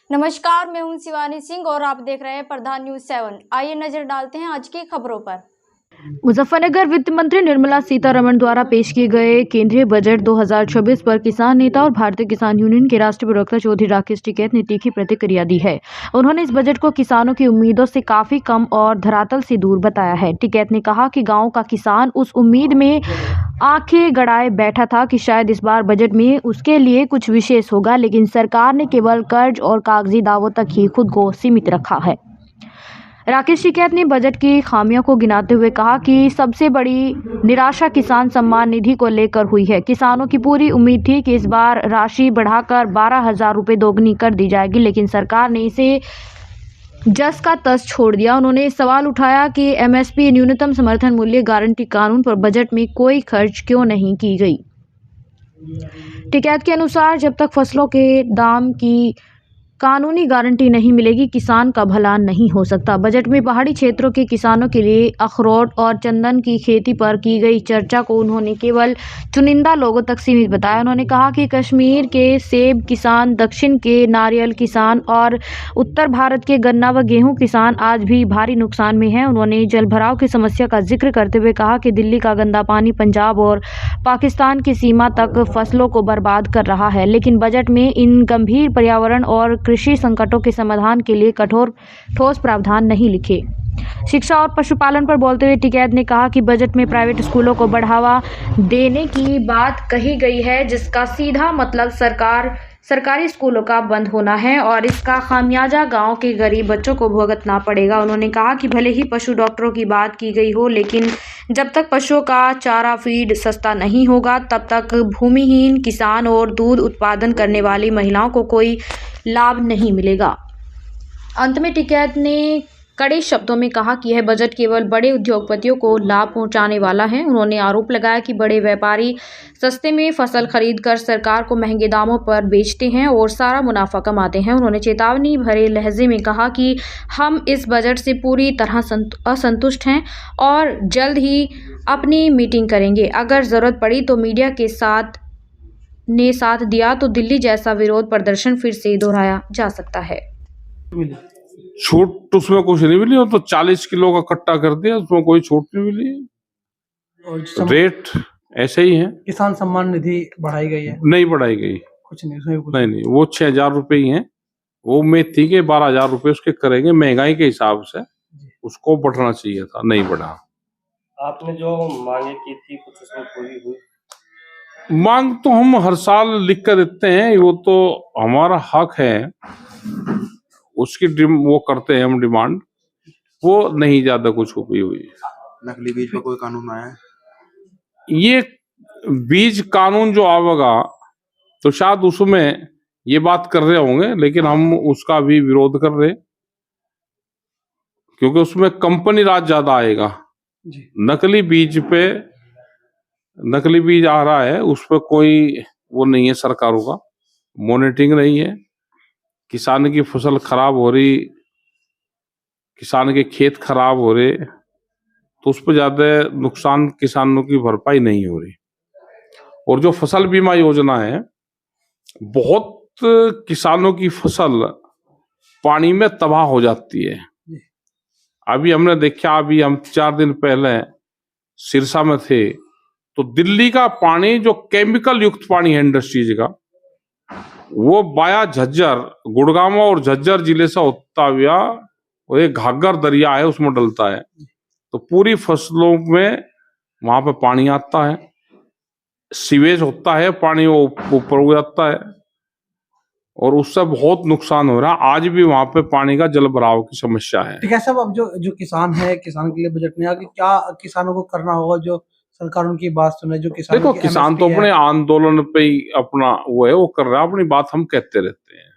नमस्कार, मैं हूं शिवानी सिंह और आप देख रहे हैं प्रधान न्यूज 7। आइए नजर डालते हैं आज की खबरों पर। मुजफ्फरनगर वित्त मंत्री निर्मला सीतारमण द्वारा पेश किए गए केंद्रीय बजट 2026 पर किसान नेता और भारतीय किसान यूनियन के राष्ट्रीय प्रवक्ता चौधरी राकेश टिकैत ने तीखी प्रतिक्रिया दी है। उन्होंने इस बजट को किसानों की उम्मीदों से काफी कम और धरातल से दूर बताया है। टिकैत ने कहा कि गाँव का किसान उस उम्मीद में आंखें गड़ाए बैठा था कि शायद इस बार बजट में उसके लिए कुछ विशेष होगा, लेकिन सरकार ने केवल कर्ज और कागजी दावों तक ही खुद को सीमित रखा है। राकेश टिकैत ने बजट की खामियों को गिनाते हुए कहा कि सबसे बड़ी निराशा किसान सम्मान निधि को लेकर हुई है। किसानों की पूरी उम्मीद थी कि इस बार राशि बढ़ाकर 12,000 रुपये दोगुनी कर दी जाएगी, लेकिन सरकार ने इसे जस का तस छोड़ दिया। उन्होंने सवाल उठाया कि एमएसपी न्यूनतम समर्थन मूल्य गारंटी कानून पर बजट में कोई खर्च क्यों नहीं की गई। टिकैत के अनुसार जब तक फसलों के दाम की कानूनी गारंटी नहीं मिलेगी, किसान का भला नहीं हो सकता। बजट में पहाड़ी क्षेत्रों के किसानों के लिए अखरोट और चंदन की खेती पर की गई चर्चा को उन्होंने केवल चुनिंदा लोगों तक सीमित बताया। उन्होंने कहा कि कश्मीर के सेब किसान, दक्षिण के नारियल किसान और उत्तर भारत के गन्ना व गेहूं किसान आज भी भारी नुकसान में हैं। उन्होंने जलभराव की समस्या का जिक्र करते हुए कहा कि दिल्ली का गंदा पानी पंजाब और पाकिस्तान की सीमा तक फसलों को बर्बाद कर रहा है, लेकिन बजट में इन गंभीर पर्यावरण और कृषि संकटों के समाधान के लिए ठोस प्रावधान नहीं लिखे। शिक्षा और पशुपालन पर बोलते हुए टिकैत ने कहा कि बजट में प्राइवेट स्कूलों को बढ़ावा देने की बात कही गई है, जिसका सीधा मतलब सरकारी स्कूलों का बंद होना है और इसका खामियाजा गांव के गरीब बच्चों को भुगतना पड़ेगा। उन्होंने कहा कि भले ही पशु डॉक्टरों की बात की गई हो, लेकिन जब तक पशुओं का चारा फीड सस्ता नहीं होगा, तब तक भूमिहीन किसान और दूध उत्पादन करने वाली महिलाओं को कोई लाभ नहीं मिलेगा। अंत में टिकैत ने कड़े शब्दों में कहा कि यह बजट केवल बड़े उद्योगपतियों को लाभ पहुंचाने वाला है। उन्होंने आरोप लगाया कि बड़े व्यापारी सस्ते में फसल खरीदकर सरकार को महंगे दामों पर बेचते हैं और सारा मुनाफा कमाते हैं। उन्होंने चेतावनी भरे लहजे में कहा कि हम इस बजट से पूरी तरह असंतुष्ट हैं और जल्द ही अपनी मीटिंग करेंगे। अगर जरूरत पड़ी तो मीडिया के साथ दिया तो दिल्ली जैसा विरोध प्रदर्शन फिर से दोहराया जा सकता है। छूट उसमें कुछ नहीं मिली, वो तो 40 किलो का कट्टा कर दिया, उसमें कोई छूट नहीं मिली और रेट ऐसे ही है। किसान सम्मान निधि बढ़ाई गई है? नहीं बढ़ाई गई, कुछ नहीं, उसमें कुछ नहीं, वो 6,000 रुपये ही है। वो उम्मीद थी कि 12,000 रुपये उसके करेंगे, महंगाई के हिसाब से उसको बढ़ना चाहिए था, नहीं बढ़ा। आपने जो मांगे की थी कुछ उसमें पूरी हुई? मांग तो हम हर साल लिख कर देते हैं, वो तो हमारा हक है, उसकी वो करते हैं हम डिमांड, वो नहीं ज्यादा कुछ हुई। नकली बीज पर कोई कानून आया है? ये बीज कानून जो आवेगा तो शायद उसमें ये बात कर रहे होंगे, लेकिन हम उसका भी विरोध कर रहे, क्योंकि उसमें कंपनी राज ज्यादा आएगा। नकली बीज आ रहा है, उस पर कोई वो नहीं है, सरकारों का मॉनिटरिंग नहीं है। किसान की फसल खराब हो रही, किसान के खेत खराब हो रहे, तो उस पर ज्यादा नुकसान किसानों की भरपाई नहीं हो रही। और जो फसल बीमा योजना है, बहुत किसानों की फसल पानी में तबाह हो जाती है। अभी हमने देखा, अभी हम 4 दिन पहले सिरसा में थे, तो दिल्ली का पानी जो केमिकल युक्त पानी है इंडस्ट्रीज का, वो बाया झज्जर, गुड़गांव और झज्जर जिले से होता हुआ वो एक घाघर दरिया है, उसमें डलता है, तो पूरी फसलों में वहां पे पानी आता है, सीवेज होता है, पानी वो ऊपर हो जाता है और उससे बहुत नुकसान हो रहा है। आज भी वहां पे पानी का जल भराव की समस्या है। ठीक है साहब, अब जो किसान है, किसान के लिए बजट में आगे क्या किसानों को करना होगा, जो सरकार उनकी बात सुने, जो किसान देखो, किसान तो अपने आंदोलन पे ही अपना वो है, वो कर रहा है, अपनी बात हम कहते रहते हैं।